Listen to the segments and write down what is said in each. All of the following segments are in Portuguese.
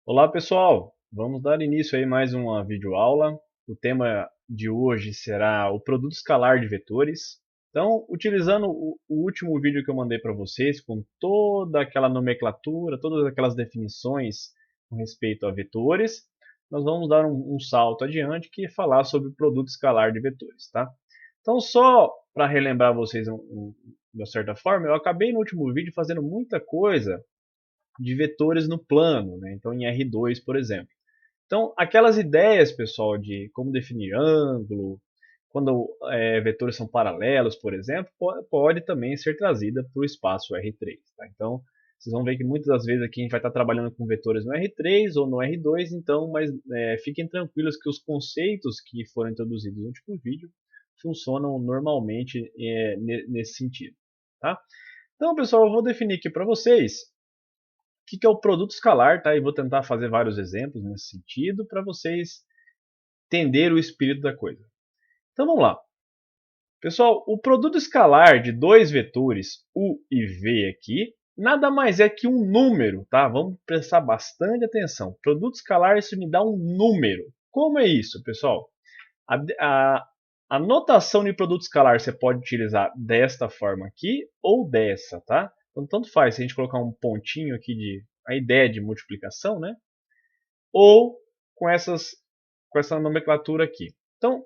Olá pessoal, vamos dar início aí mais uma videoaula. O tema de hoje será o produto escalar de vetores. Então, utilizando o último vídeo que eu mandei para vocês, com toda aquela nomenclatura, todas aquelas definições com respeito a vetores, nós vamos dar um salto adiante que é falar sobre o produto escalar de vetores, tá? Então, só para relembrar vocês de uma certa forma, eu acabei no último vídeo fazendo muita coisa de vetores no plano, né? Então em R2, por exemplo. Então, aquelas ideias, pessoal, de como definir ângulo, quando vetores são paralelos, por exemplo, pode também ser trazida para o espaço R3. Tá? Então, vocês vão ver que muitas das vezes aqui a gente vai estar trabalhando com vetores no R3 ou no R2, então, mas fiquem tranquilos que os conceitos que foram introduzidos no último vídeo funcionam normalmente nesse sentido. Tá? Então, pessoal, eu vou definir aqui para vocês que é o produto escalar, tá? E vou tentar fazer vários exemplos nesse sentido para vocês entenderem o espírito da coisa. Então vamos lá. Pessoal, o produto escalar de dois vetores U e V aqui nada mais é que um número, tá? Vamos prestar bastante atenção. Produto escalar, isso me dá um número. Como é isso, pessoal? A, a, a notação de produto escalar você pode utilizar desta forma aqui ou dessa, tá? Então, tanto faz se a gente colocar um pontinho aqui de a ideia de multiplicação, né? Ou com com essa nomenclatura aqui. Então,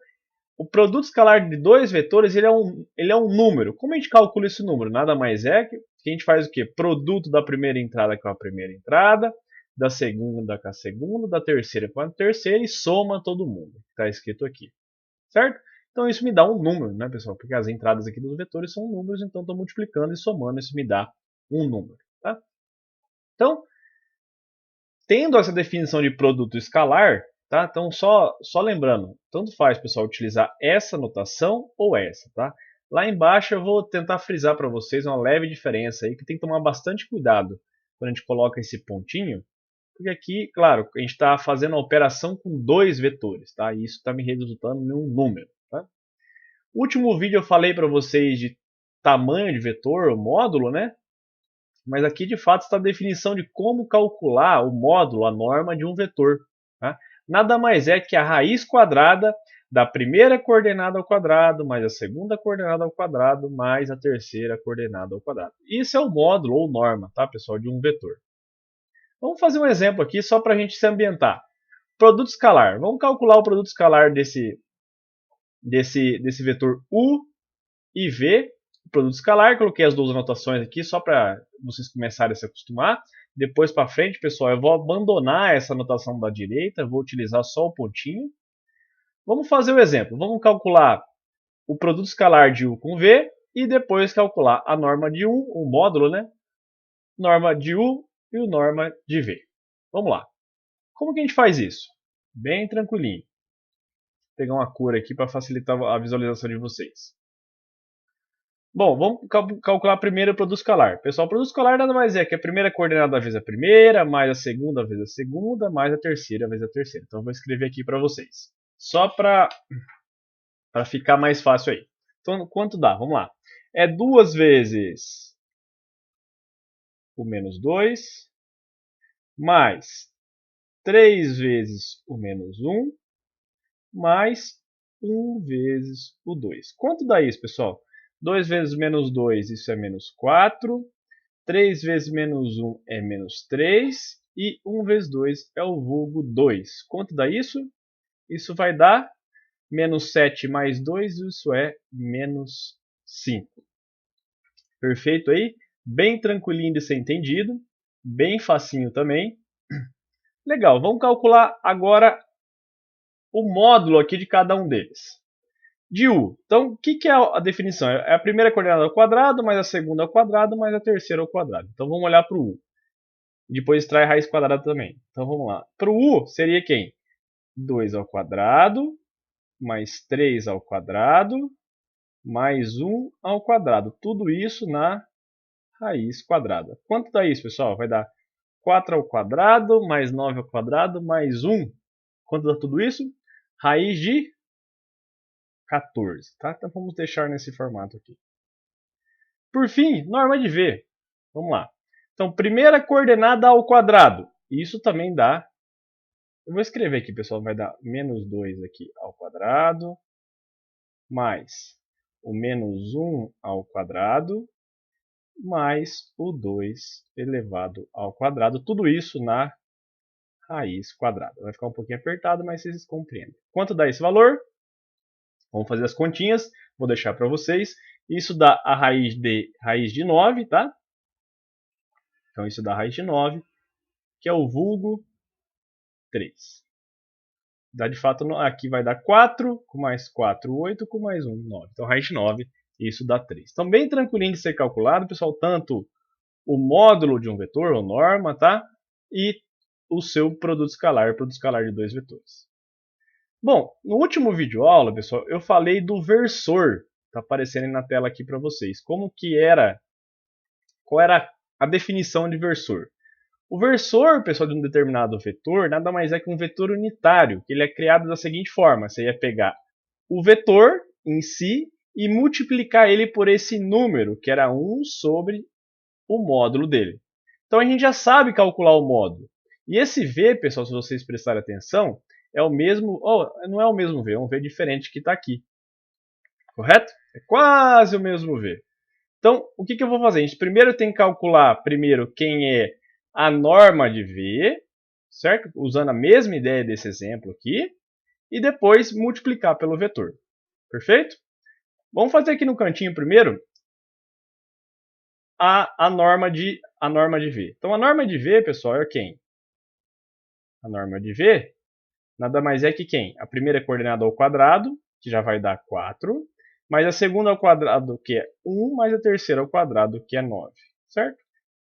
o produto escalar de dois vetores ele é um número. Como a gente calcula esse número? Nada mais é que a gente faz o quê? Produto da primeira entrada com a primeira entrada, da segunda com a segunda, da terceira com a terceira e soma todo mundo. Está escrito aqui. Certo? Então isso me dá um número, né, pessoal? Porque as entradas aqui dos vetores são números, então estou multiplicando e somando, isso me dá um número. Tá? Então, tendo essa definição de produto escalar, tá? Então só lembrando, tanto faz, pessoal, utilizar essa notação ou essa, tá? Lá embaixo eu vou tentar frisar para vocês uma leve diferença aí, que tem que tomar bastante cuidado quando a gente coloca esse pontinho, porque aqui, claro, a gente está fazendo a operação com dois vetores, tá? E isso está me resultando em um número, tá? No último vídeo eu falei para vocês de tamanho de vetor, o módulo, né? Mas aqui de fato está a definição de como calcular o módulo, a norma de um vetor. Tá? Nada mais é que a raiz quadrada da primeira coordenada ao quadrado, mais a segunda coordenada ao quadrado, mais a terceira coordenada ao quadrado. Isso é o módulo ou norma, tá, pessoal, de um vetor. Vamos fazer um exemplo aqui só para a gente se ambientar. Produto escalar. Vamos calcular o produto escalar desse vetor U e V, produto escalar. Coloquei as duas anotações aqui só para vocês começarem a se acostumar. Depois para frente, pessoal, eu vou abandonar essa anotação da direita, vou utilizar só o pontinho. Vamos fazer o exemplo. Vamos calcular o produto escalar de U com V e depois calcular a norma de U, o módulo, né? Norma de U e o norma de V. Vamos lá. Como que a gente faz isso? Bem tranquilinho. Vou pegar uma cor aqui para facilitar a visualização de vocês. Bom, vamos calcular primeiro o produto escalar. Pessoal, o produto escalar nada mais é que a primeira coordenada vezes a primeira, mais a segunda vezes a segunda, mais a terceira vezes a terceira. Então, eu vou escrever aqui para vocês. Só para ficar mais fácil aí. Então, quanto dá? Vamos lá. É 2 vezes o menos 2, mais 3 vezes o menos 1, mais 1 vezes o 2. Quanto dá isso, pessoal? 2 vezes menos 2, isso é menos 4. 3 vezes menos 1 é menos 3. E 1 vezes 2 é o vulgo 2. Quanto dá isso? Isso vai dar menos 7 mais 2, isso é menos 5. Perfeito aí? Bem tranquilinho de ser entendido. Bem facinho também. Legal, vamos calcular agora o módulo aqui de cada um deles. De U. Então, o que é a definição? É a primeira coordenada ao quadrado, mais a segunda ao quadrado, mais a terceira ao quadrado. Então, vamos olhar para o U. Depois extrai a raiz quadrada também. Então, vamos lá. Para o U, seria quem? 2 ao quadrado, mais 3 ao quadrado, mais 1 ao quadrado. Tudo isso na raiz quadrada. Quanto dá isso, pessoal? Vai dar 4 ao quadrado, mais 9 ao quadrado, mais 1. Quanto dá tudo isso? Raiz de 14. Tá? Então, vamos deixar nesse formato aqui. Por fim, norma de V. Vamos lá. Então, primeira coordenada ao quadrado. Isso também dá Eu vou escrever aqui, pessoal, vai dar menos 2 aqui ao quadrado, mais o menos 1 ao quadrado, mais o 2 elevado ao quadrado. Tudo isso na raiz quadrada. Vai ficar um pouquinho apertado, mas vocês compreendem. Quanto dá esse valor? Vamos fazer as continhas. Vou deixar para vocês. Isso dá a raiz de 9, tá? Então isso dá a raiz de 9, que é o vulgo 3. Dá de fato, aqui vai dar 4, com mais 4, 8, com mais 1, 9. Então raiz de 9, isso dá 3. Então bem tranquilinho de ser calculado, pessoal, tanto o módulo de um vetor, ou norma, tá? E o seu produto escalar de dois vetores. Bom, no último vídeo aula, pessoal, eu falei do versor. Está aparecendo aí na tela aqui para vocês. Qual era a definição de versor? O versor, pessoal, de um determinado vetor, nada mais é que um vetor unitário, que ele é criado da seguinte forma: você ia pegar o vetor em si e multiplicar ele por esse número, que era 1 sobre o módulo dele. Então a gente já sabe calcular o módulo. E esse V, pessoal, se vocês prestarem atenção, é o mesmo, não é o mesmo V, é um V diferente que está aqui. Correto? É quase o mesmo V. Então, o que eu vou fazer? A gente primeiro tem que calcular quem é a norma de V, certo? Usando a mesma ideia desse exemplo aqui, e depois multiplicar pelo vetor. Perfeito? Vamos fazer aqui no cantinho primeiro a norma de V. Então, a norma de V, pessoal, é quem? A norma de V nada mais é que quem? A primeira coordenada ao quadrado, que já vai dar 4, mais a segunda ao quadrado, que é 1, mais a terceira ao quadrado, que é 9. Certo?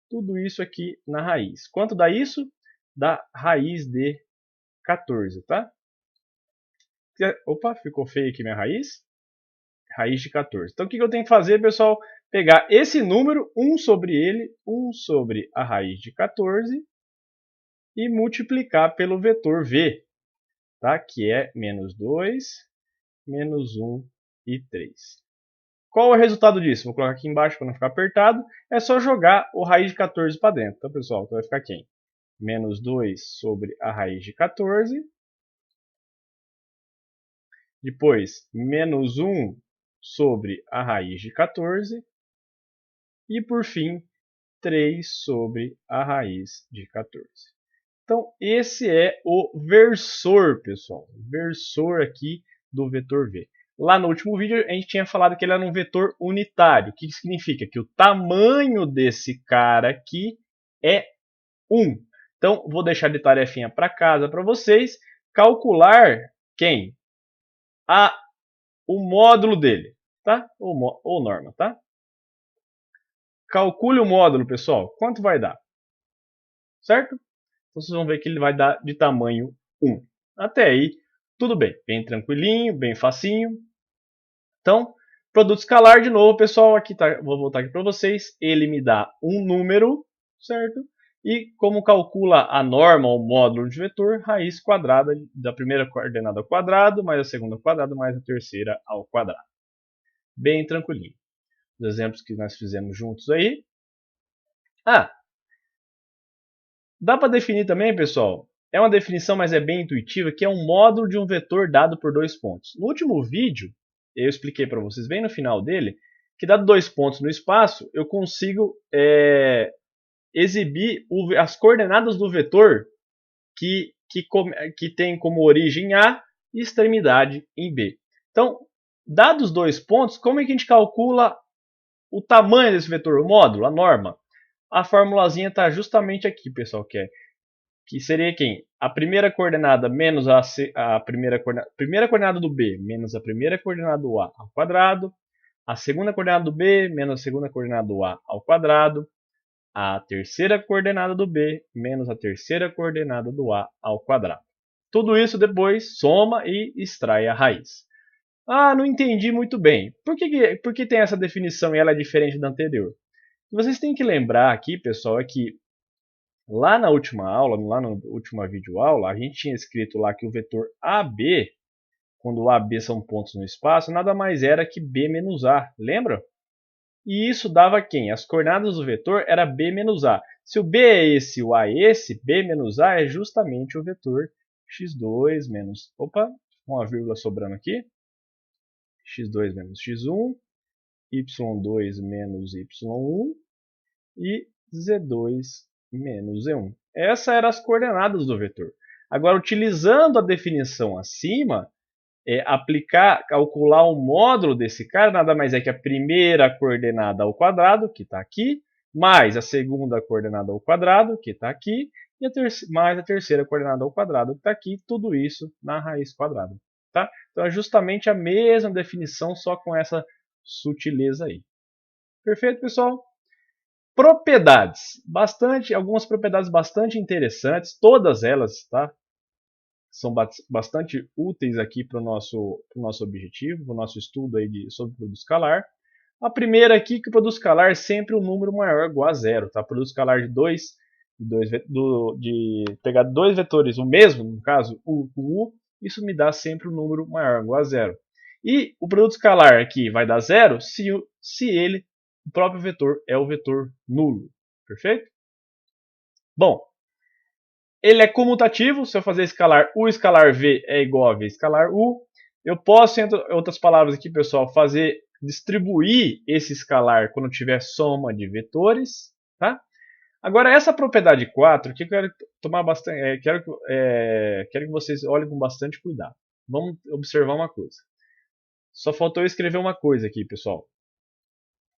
Tudo isso aqui na raiz. Quanto dá isso? Dá raiz de 14, tá? Opa, ficou feio aqui minha raiz. Raiz de 14. Então, o que eu tenho que fazer, pessoal? Pegar esse número, 1 sobre ele, 1 sobre a raiz de 14, e multiplicar pelo vetor V, tá? Que é menos 2, menos 1 e 3. Qual é o resultado disso? Vou colocar aqui embaixo para não ficar apertado. É só jogar o raiz de 14 para dentro. Então, pessoal, então vai ficar quem? Menos 2 sobre a raiz de 14. Depois, menos 1 sobre a raiz de 14. E, por fim, 3 sobre a raiz de 14. Então, esse é o versor, pessoal. O versor aqui do vetor V. Lá no último vídeo, a gente tinha falado que ele era um vetor unitário. O que significa? Que o tamanho desse cara aqui é 1. Então, vou deixar de tarefinha para casa para vocês calcular quem? O módulo dele, tá? Ou norma, tá? Calcule o módulo, pessoal. Quanto vai dar? Certo? Então, vocês vão ver que ele vai dar de tamanho 1. Até aí, tudo bem. Bem tranquilinho, bem facinho. Então, produto escalar de novo, pessoal. Aqui tá, vou voltar aqui para vocês. Ele me dá um número, certo? E como calcula a norma, o módulo de vetor, raiz quadrada da primeira coordenada ao quadrado, mais a segunda ao quadrado, mais a terceira ao quadrado. Bem tranquilinho. Os exemplos que nós fizemos juntos aí. Dá para definir também, pessoal, é uma definição, mas é bem intuitiva, que é um módulo de um vetor dado por 2 pontos. No último vídeo, eu expliquei para vocês bem no final dele, que dado 2 pontos no espaço, eu consigo exibir as coordenadas do vetor que tem como origem A e extremidade em B. Então, dados 2 pontos, como é que a gente calcula o tamanho desse vetor, o módulo, a norma? A formulazinha está justamente aqui, pessoal, que seria quem? A primeira coordenada menos a primeira coordenada do B menos a primeira coordenada do A ao quadrado, a segunda coordenada do B menos a segunda coordenada do A ao quadrado, a terceira coordenada do B menos a terceira coordenada do A ao quadrado. Tudo isso depois soma e extrai a raiz. Não entendi muito bem. Por que tem essa definição e ela é diferente da anterior? Vocês têm que lembrar aqui, pessoal, é que lá na última aula, lá na última videoaula, a gente tinha escrito lá que o vetor AB, quando o AB são pontos no espaço, nada mais era que B menos A, lembra? E isso dava quem? As coordenadas do vetor era B menos A. Se o B é esse e o A é esse, B menos A é justamente o vetor x2 menos, opa, uma vírgula sobrando aqui, x2 menos x1, y2 menos y1 e z2 menos z1. Essas eram as coordenadas do vetor. Agora, utilizando a definição acima, calcular o módulo desse cara, nada mais é que a primeira coordenada ao quadrado, que está aqui, mais a segunda coordenada ao quadrado, que está aqui, e mais a terceira coordenada ao quadrado, que está aqui, tudo isso na raiz quadrada. Tá? Então é justamente a mesma definição, só com essa sutileza aí. Perfeito, pessoal? Propriedades. Algumas propriedades bastante interessantes, todas elas, tá? São bastante úteis aqui para o nosso objetivo, para o nosso estudo aí sobre produto escalar. A primeira aqui, que o produto escalar é sempre um número maior ou igual a zero. Tá? Produto escalar de pegar dois vetores, o mesmo, no caso, u com u, isso me dá sempre um número maior ou igual a zero. E o produto escalar aqui vai dar zero se o próprio vetor é o vetor nulo. Perfeito? Bom, ele é comutativo. Se eu fazer escalar u escalar v é igual a v escalar u. Eu posso, entre outras palavras aqui, pessoal, distribuir esse escalar quando tiver soma de vetores. Tá? Agora, essa propriedade 4, que eu quero tomar bastante, quero que vocês olhem com bastante cuidado. Vamos observar uma coisa. Só faltou eu escrever uma coisa aqui, pessoal.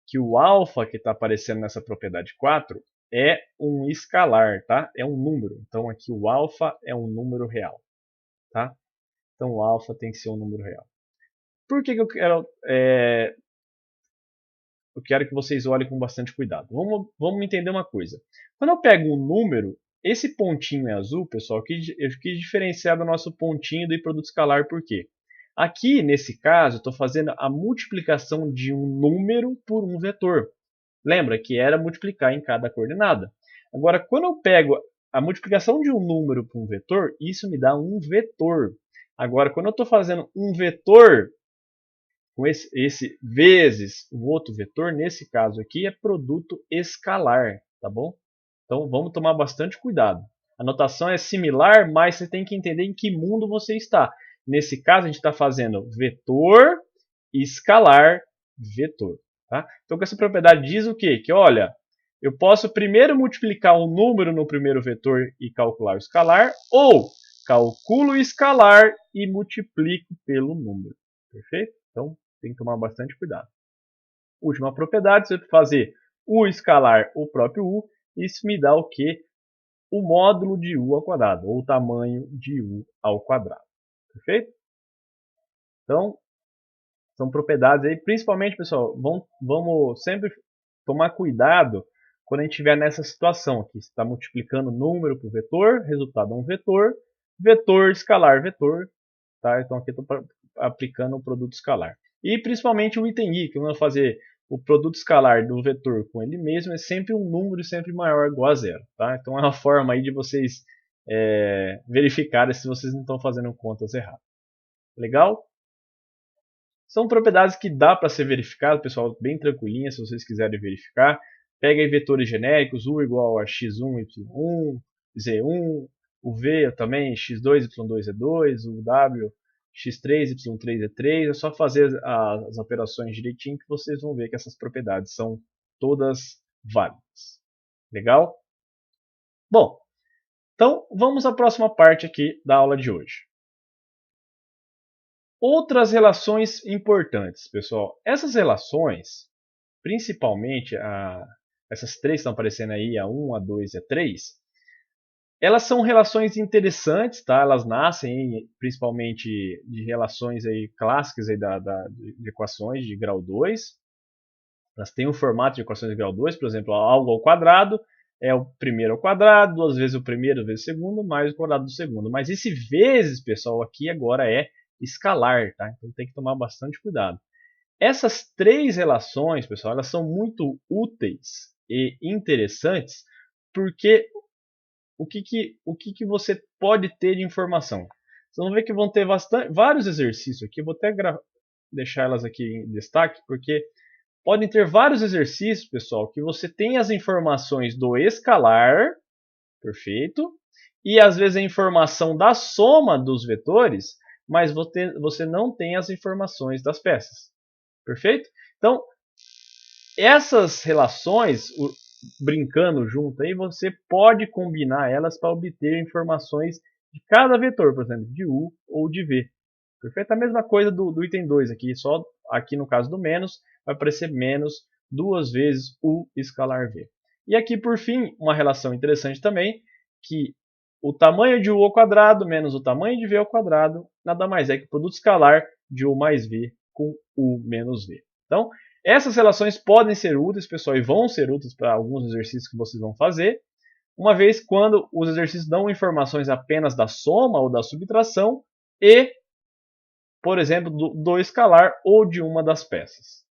Que o alfa que está aparecendo nessa propriedade 4 é um escalar, tá? É um número. Então aqui o alfa é um número real, tá? Então o alfa tem que ser um número real. Por que eu quero que vocês olhem com bastante cuidado? Vamos entender uma coisa. Quando eu pego um número, esse pontinho é azul, pessoal, eu quis diferenciar do nosso pontinho do produto escalar, por quê? Aqui, nesse caso, eu estou fazendo a multiplicação de um número por um vetor. Lembra que era multiplicar em cada coordenada. Agora, quando eu pego a multiplicação de um número por um vetor, isso me dá um vetor. Agora, quando eu estou fazendo um vetor com esse vezes um outro vetor, nesse caso aqui é produto escalar, tá bom? Então, vamos tomar bastante cuidado. A notação é similar, mas você tem que entender em que mundo você está. Nesse caso, a gente está fazendo vetor, escalar, vetor. Tá? Então, com essa propriedade diz o quê? Que, olha, eu posso primeiro multiplicar um número no primeiro vetor e calcular o escalar, ou calculo o escalar e multiplico pelo número. Perfeito? Então, tem que tomar bastante cuidado. Última propriedade, se eu fazer u escalar o próprio u, isso me dá o quê? O módulo de u ao quadrado, ou o tamanho de u ao quadrado. Perfeito? Então, são propriedades aí, principalmente, pessoal, vamos sempre tomar cuidado quando a gente estiver nessa situação aqui. Você está multiplicando número por vetor, resultado é um vetor, vetor, escalar, vetor. Tá? Então aqui eu estou aplicando o produto escalar. E principalmente o item I, que vamos fazer o produto escalar do vetor com ele mesmo, é sempre um número sempre maior ou igual a zero. Tá? Então é uma forma aí de vocês verificarem se vocês não estão fazendo contas erradas. Legal? São propriedades que dá para ser verificado, pessoal, bem tranquilinha, se vocês quiserem verificar. Pega aí vetores genéricos, u igual a x1, y1, z1, o v também, x2, y2, z2, o w, x3, y3, z3. É só fazer as operações direitinho que vocês vão ver que essas propriedades são todas válidas. Legal? Bom, então vamos à próxima parte aqui da aula de hoje. Outras relações importantes, pessoal. Essas relações, principalmente essas três que estão aparecendo aí, A1, A2 e A3, elas são relações interessantes, tá? Elas nascem principalmente de relações aí clássicas aí de equações de grau 2. Elas têm um formato de equações de grau 2, por exemplo, algo ao quadrado é o primeiro ao quadrado, duas vezes o primeiro vezes o segundo, mais o quadrado do segundo. Mas esse vezes, pessoal, aqui agora é escalar, tá? Então tem que tomar bastante cuidado. Essas três relações, pessoal, elas são muito úteis e interessantes porque o que você pode ter de informação? Vocês vão ver que vão ter vários exercícios aqui, eu vou até deixar elas aqui em destaque, porque podem ter vários exercícios, pessoal, que você tem as informações do escalar, perfeito, e às vezes a informação da soma dos vetores, mas você não tem as informações das peças. Perfeito? Então, essas relações, brincando junto aí, você pode combinar elas para obter informações de cada vetor, por exemplo, de U ou de V. Perfeito? A mesma coisa do item 2 aqui, só aqui no caso do menos, vai aparecer menos duas vezes U escalar V. E aqui, por fim, uma relação interessante também, que o tamanho de U ao quadrado menos o tamanho de V ao quadrado nada mais é que o produto escalar de U mais V com U menos V. Então, essas relações podem ser úteis, pessoal, e vão ser úteis para alguns exercícios que vocês vão fazer, uma vez quando os exercícios dão informações apenas da soma ou da subtração e, por exemplo, do escalar ou de uma das peças.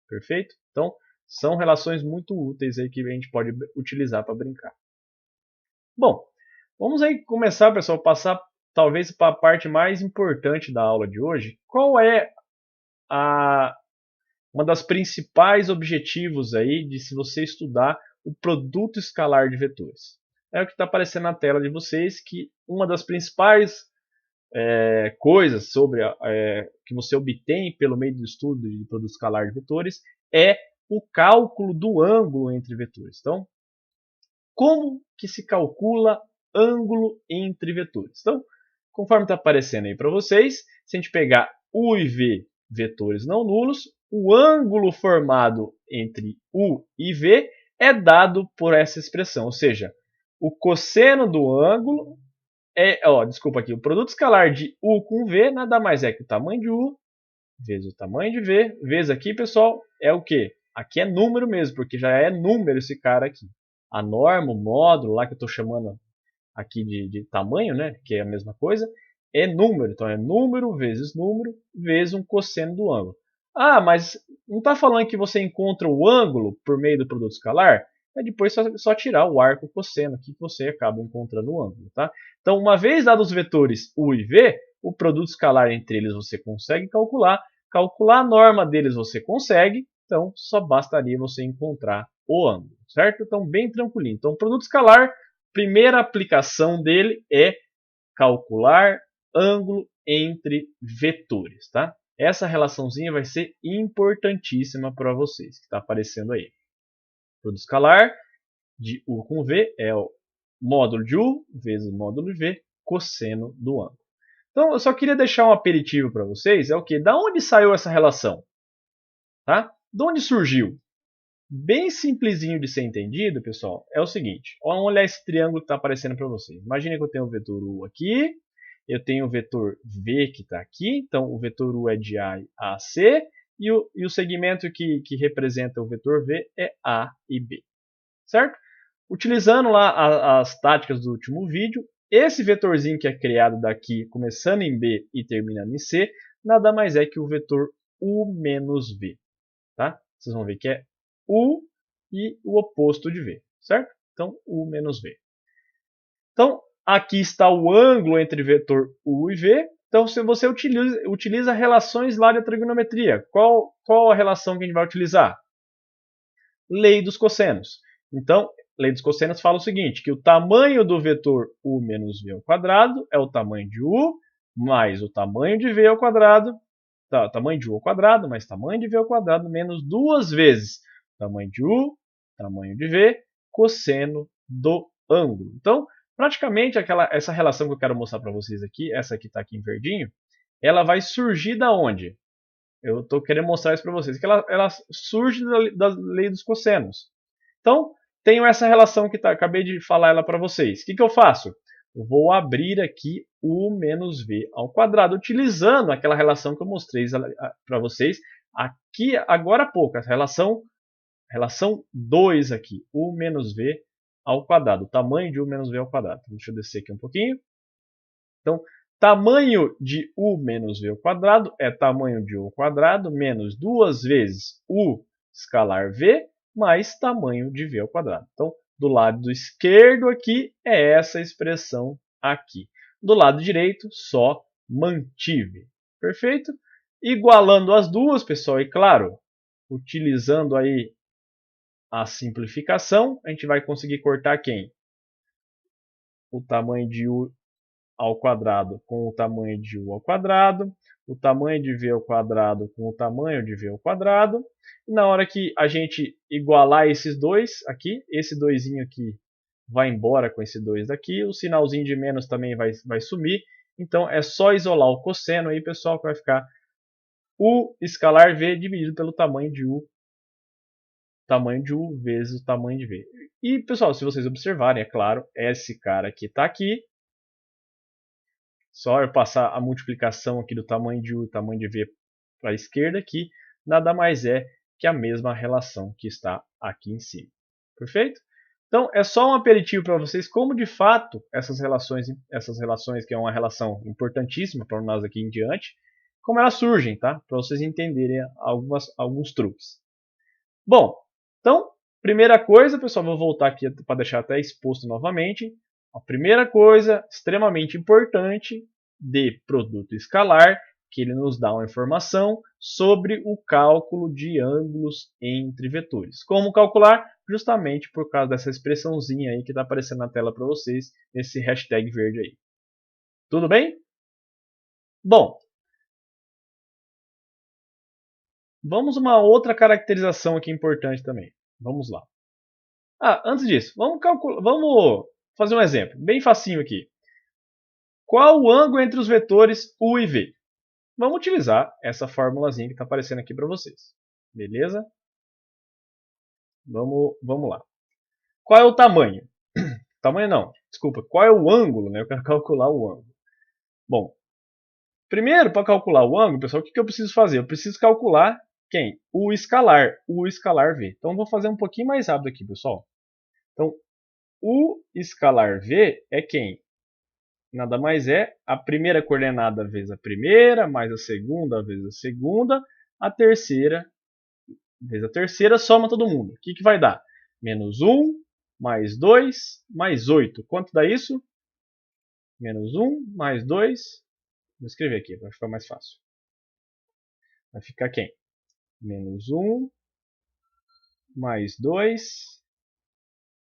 Perfeito? Então, são relações muito úteis aí que a gente pode utilizar para brincar. Bom, vamos aí começar, pessoal, a passar talvez para a parte mais importante da aula de hoje. Qual é uma das principais objetivos aí de se você estudar o produto escalar de vetores? É o que está aparecendo na tela de vocês, que uma das principais coisas sobre que você obtém pelo meio do estudo de produto escalar de vetores é o cálculo do ângulo entre vetores. Então, como que se calcula ângulo entre vetores? Então, conforme está aparecendo aí para vocês, se a gente pegar U e V, vetores não nulos, o ângulo formado entre U e V é dado por essa expressão, ou seja, o cosseno do ângulo desculpa aqui, o produto escalar de U com V nada mais é que o tamanho de U vezes o tamanho de V, vezes aqui, pessoal, é o quê? Aqui é número mesmo, porque já é número esse cara aqui. A norma, o módulo lá que eu estou chamando aqui de tamanho, né, que é a mesma coisa, é número. Então é número vezes um cosseno do ângulo. Ah, mas não está falando que você encontra o ângulo por meio do produto escalar? É depois só tirar o arco cosseno aqui que você acaba encontrando o ângulo. Tá? Então, uma vez dados os vetores U e V, o produto escalar entre eles você consegue calcular. Calcular a norma deles você consegue. Então, só bastaria você encontrar o ângulo. Certo? Então, bem tranquilinho. Então, o produto escalar, primeira aplicação dele é calcular ângulo entre vetores, tá? Essa relaçãozinha vai ser importantíssima para vocês, que está aparecendo aí. Produto escalar de U com V é o módulo de U vezes o módulo de V, cosseno do ângulo. Então, eu só queria deixar um aperitivo para vocês, é o que? Da onde saiu essa relação? Tá? De onde surgiu? Bem simplesinho de ser entendido, pessoal, é o seguinte. Vamos olhar esse triângulo que está aparecendo para vocês. Imagina que eu tenho o vetor U aqui, eu tenho o vetor V que está aqui, então o vetor U é de A a C, e o segmento que representa o vetor V é A e B. Certo? Utilizando lá as táticas do último vídeo, esse vetorzinho que é criado daqui, começando em B e terminando em C, nada mais é que o vetor U menos V. Tá? Vocês vão ver que é U e o oposto de V, certo? Então, U menos V. Então, aqui está o ângulo entre vetor U e V. Então, se você utiliza relações lá da trigonometria, qual a relação que a gente vai utilizar? Lei dos cossenos. Então, lei dos cossenos fala o seguinte, que o tamanho do vetor U menos V ao quadrado é o tamanho de U mais o tamanho de V ao quadrado, tamanho de U ao quadrado mais tamanho de V ao quadrado menos duas vezes tamanho de U, tamanho de V, cosseno do ângulo. Então, praticamente essa relação que eu quero mostrar para vocês aqui, essa que está aqui em verdinho, ela vai surgir da onde? Eu estou querendo mostrar isso para vocês, que ela surge da lei dos cossenos. Então, tenho essa relação que acabei de falar ela para vocês. O que eu faço? Eu vou abrir aqui U menos V ao quadrado, utilizando aquela relação que eu mostrei para vocês aqui agora há pouco, essa relação 2 aqui, U menos V ao quadrado, o tamanho de U menos V ao quadrado. Deixa eu descer aqui um pouquinho. Então, tamanho de U menos V ao quadrado é tamanho de U ao quadrado menos duas vezes U escalar V mais tamanho de V ao quadrado. Então, do lado esquerdo aqui é essa expressão aqui. Do lado direito, só mantive. Perfeito? Igualando as duas, pessoal, e claro, utilizando aí a simplificação, a gente vai conseguir cortar quem? o tamanho de u ao quadrado com o tamanho de u ao quadrado, o tamanho de v ao quadrado com o tamanho de v ao quadrado. E na hora que a gente igualar esses dois aqui, esse 2 aqui vai embora com esse 2 daqui, o sinalzinho de menos também vai sumir. Então é só isolar o cosseno aí, pessoal, que vai ficar u escalar v dividido pelo tamanho de u vezes o tamanho de v. E, pessoal, se vocês observarem, é claro, esse cara aqui está aqui. Só eu passar a multiplicação aqui do tamanho de u e tamanho de v para a esquerda aqui, nada mais é que a mesma relação que está aqui em cima. Perfeito? Então, é só um aperitivo para vocês como, de fato, essas relações, que é uma relação importantíssima para nós aqui em diante, como elas surgem, tá? Para vocês entenderem alguns truques. Bom, então, primeira coisa, pessoal, vou voltar aqui para deixar até exposto novamente. A primeira coisa, extremamente importante, de produto escalar, que ele nos dá uma informação sobre o cálculo de ângulos entre vetores. Como calcular? Justamente por causa dessa expressãozinha aí que está aparecendo na tela para vocês, esse hashtag verde aí. Tudo bem? Bom, vamos uma outra caracterização aqui importante também. Vamos lá. Antes disso, vamos fazer um exemplo, bem facinho aqui. Qual o ângulo entre os vetores u e v? Vamos utilizar essa formulazinha que está aparecendo aqui para vocês. Beleza? Vamos lá. Qual é o tamanho? Tamanho não, desculpa. Qual é o ângulo? Né? Eu quero calcular o ângulo. Bom, primeiro, para calcular o ângulo, pessoal, o que eu preciso fazer? Eu preciso calcular quem? O escalar v. Então, vou fazer um pouquinho mais rápido aqui, pessoal. Então, o escalar v é quem? Nada mais é a primeira coordenada vezes a primeira, mais a segunda vezes a segunda, a terceira vezes a terceira, soma todo mundo. O que vai dar? Menos 1, mais 2, mais 8. Quanto dá isso? Menos 1, mais 2. Vou escrever aqui para ficar mais fácil. Vai ficar quem? Menos 1, mais 2,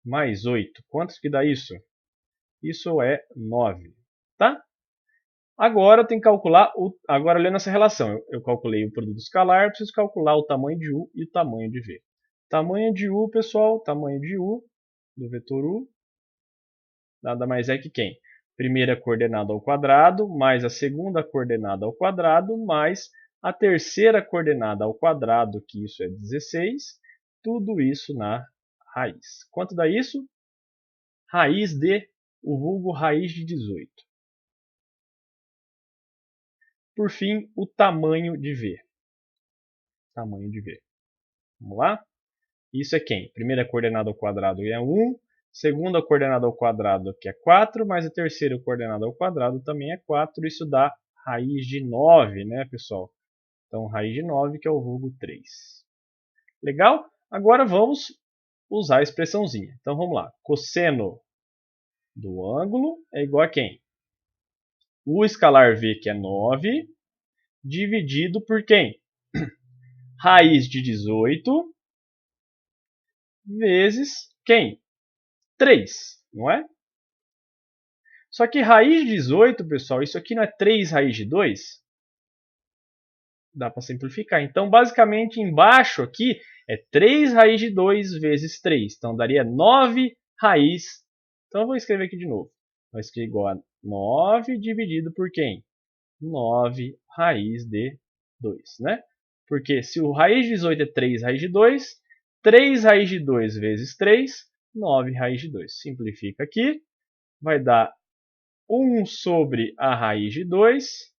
mais 8. Quanto que dá isso? Isso é 9. Tá? Agora eu tenho que calcular, agora olhando essa relação, eu calculei o produto escalar, eu preciso calcular o tamanho de u e o tamanho de v. Tamanho de u, pessoal, tamanho de u, do vetor u, nada mais é que quem? Primeira coordenada ao quadrado, mais a segunda coordenada ao quadrado, mais a terceira coordenada ao quadrado, que isso é 16, tudo isso na raiz. Quanto dá isso? Raiz de, o vulgo raiz de 18. Por fim, o tamanho de v. Tamanho de v. Vamos lá? Isso é quem? Primeira coordenada ao quadrado é 1, segunda coordenada ao quadrado que é 4, mais a terceira coordenada ao quadrado também é 4. Isso dá raiz de 9, né, pessoal? Então, raiz de 9, que é o vulgo 3. Legal? Agora vamos usar a expressãozinha. Então, vamos lá. Cosseno do ângulo é igual a quem? O escalar v, que é 9, dividido por quem? Raiz de 18 vezes quem? 3, não é? Só que raiz de 18, pessoal, isso aqui não é 3 raiz de 2? Dá para simplificar. Então, basicamente, embaixo aqui é 3 raiz de 2 vezes 3. Então, daria 9 raiz. Então, eu vou escrever aqui de novo. Vai ser igual a 9 dividido por quem? 9 raiz de 2, né? Porque se o raiz de 18 é 3 raiz de 2, 3 raiz de 2 vezes 3, 9 raiz de 2. Simplifica aqui. Vai dar 1 sobre a raiz de 2.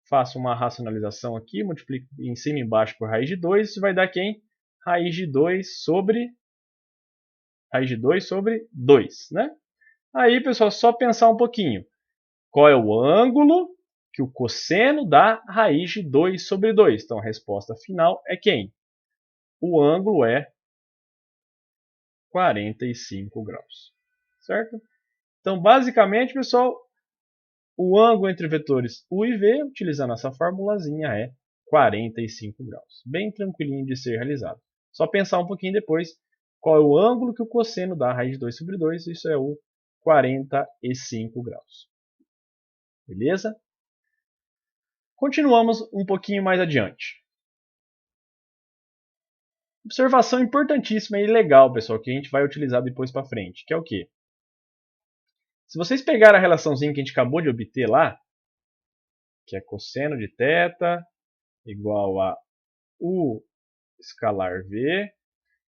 Faço uma racionalização aqui, multiplico em cima e embaixo por raiz de 2. Isso vai dar quem? Raiz de 2 sobre 2, né? Aí, pessoal, só pensar um pouquinho. Qual é o ângulo que o cosseno dá raiz de 2 sobre 2? Então, a resposta final é quem? O ângulo é 45 graus. Certo? Então, basicamente, pessoal, o ângulo entre vetores u e v, utilizando essa formulazinha, é 45 graus. Bem tranquilinho de ser realizado. Só pensar um pouquinho depois qual é o ângulo que o cosseno dá raiz de 2 sobre 2. Isso é o 45 graus. Beleza? Continuamos um pouquinho mais adiante. Observação importantíssima e legal, pessoal, que a gente vai utilizar depois para frente, que é o quê? Se vocês pegarem a relaçãozinha que a gente acabou de obter lá, que é cosseno de θ igual a U escalar V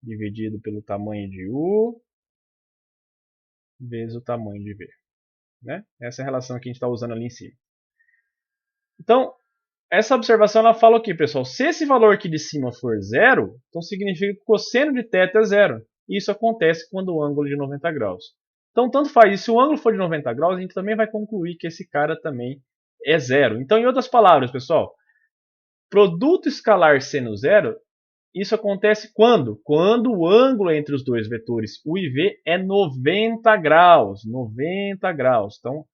dividido pelo tamanho de U vezes o tamanho de V. Né? Essa é a relação que a gente está usando ali em cima. Então, essa observação ela fala o quê, pessoal? Se esse valor aqui de cima for zero, então significa que o cosseno de θ é zero. E isso acontece quando o ângulo é de 90 graus. Então, tanto faz. E se o ângulo for de 90 graus, a gente também vai concluir que esse cara também é zero. Então, em outras palavras, pessoal, produto escalar seno zero, isso acontece quando? Quando o ângulo entre os dois vetores U e V é 90 graus. 90 graus. Então,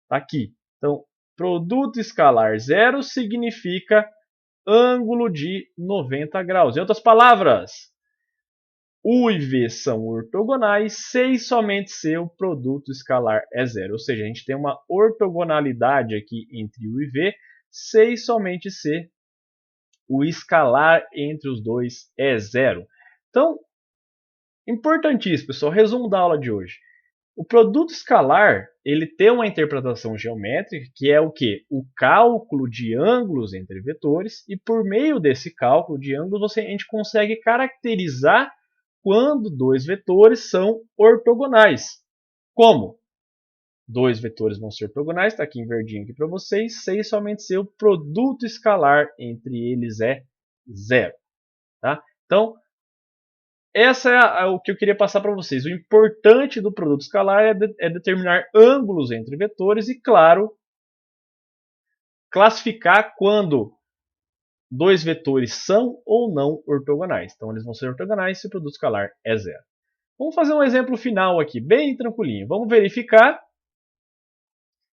tá aqui. Então, produto escalar zero significa ângulo de 90 graus. Em outras palavras, U e V são ortogonais se e somente se o produto escalar é zero. Ou seja, a gente tem uma ortogonalidade aqui entre U e V se e somente se o escalar entre os dois é zero. Então, importantíssimo, pessoal, resumo da aula de hoje. O produto escalar, ele tem uma interpretação geométrica, que é o quê? O cálculo de ângulos entre vetores, e por meio desse cálculo de ângulos, a gente consegue caracterizar quando dois vetores são ortogonais. Como? Dois vetores vão ser ortogonais, está aqui em verdinho aqui para vocês, se e somente se o produto escalar entre eles é zero. Tá? Então, essa é o que eu queria passar para vocês. O importante do produto escalar é determinar ângulos entre vetores e, claro, classificar quando dois vetores são ou não ortogonais. Então, eles vão ser ortogonais se o produto escalar é zero. Vamos fazer um exemplo final aqui, bem tranquilinho. Vamos verificar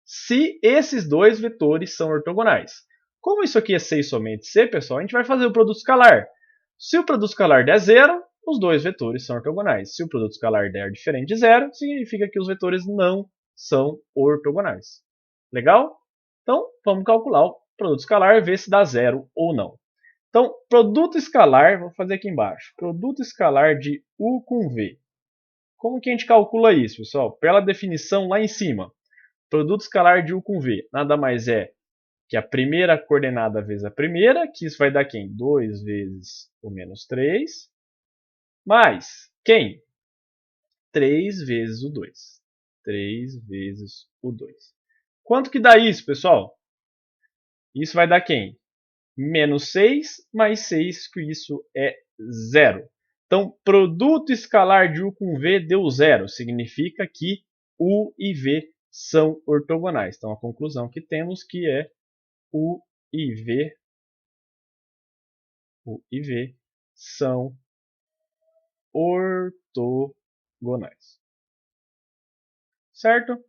se esses dois vetores são ortogonais. Como isso aqui é C e somente C, pessoal, a gente vai fazer o produto escalar. Se o produto escalar der zero, os dois vetores são ortogonais. Se o produto escalar der diferente de zero, significa que os vetores não são ortogonais. Legal? Então, vamos calcular o produto escalar e ver se dá zero ou não. Então, produto escalar, vou fazer aqui embaixo. Produto escalar de U com V. Como que a gente calcula isso, pessoal? Pela definição lá em cima. Produto escalar de U com V nada mais é que a primeira coordenada vezes a primeira, que isso vai dar quem? 2 vezes o menos 3, mais quem? 3 vezes o 2. 3 vezes o 2. Quanto que dá isso, pessoal? Isso vai dar quem? Menos 6 mais 6, que isso é zero. Então, produto escalar de U com V deu zero. Significa que U e V são ortogonais. Então, a conclusão que temos que é U e V são ortogonais. Certo?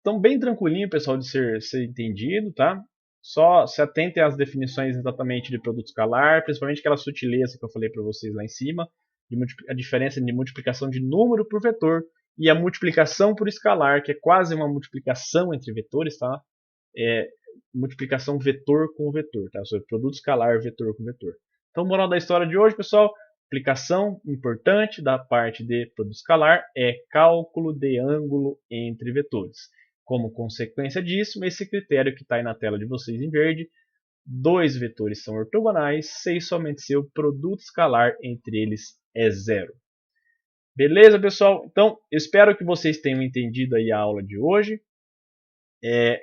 Então bem tranquilinho, pessoal, de ser entendido, tá? Só se atentem às definições exatamente de produto escalar, principalmente aquela sutileza que eu falei para vocês lá em cima, a diferença de multiplicação de número por vetor e a multiplicação por escalar, que é quase uma multiplicação entre vetores, tá? É multiplicação vetor com vetor, tá? Sobre produto escalar, vetor com vetor. Então, moral da história de hoje, pessoal, aplicação importante da parte de produto escalar é cálculo de ângulo entre vetores. Como consequência disso, esse critério que está aí na tela de vocês em verde, dois vetores são ortogonais se e somente se o produto escalar entre eles é zero. Beleza, pessoal? Então, espero que vocês tenham entendido aí a aula de hoje.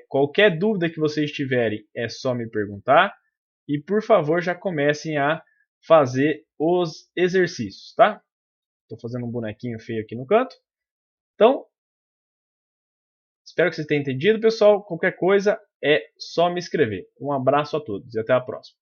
Qualquer dúvida que vocês tiverem, é só me perguntar. E, por favor, já comecem a fazer os exercícios, tá? Estou fazendo um bonequinho feio aqui no canto. Então, espero que vocês tenham entendido, pessoal. Qualquer coisa é só me escrever. Um abraço a todos e até a próxima.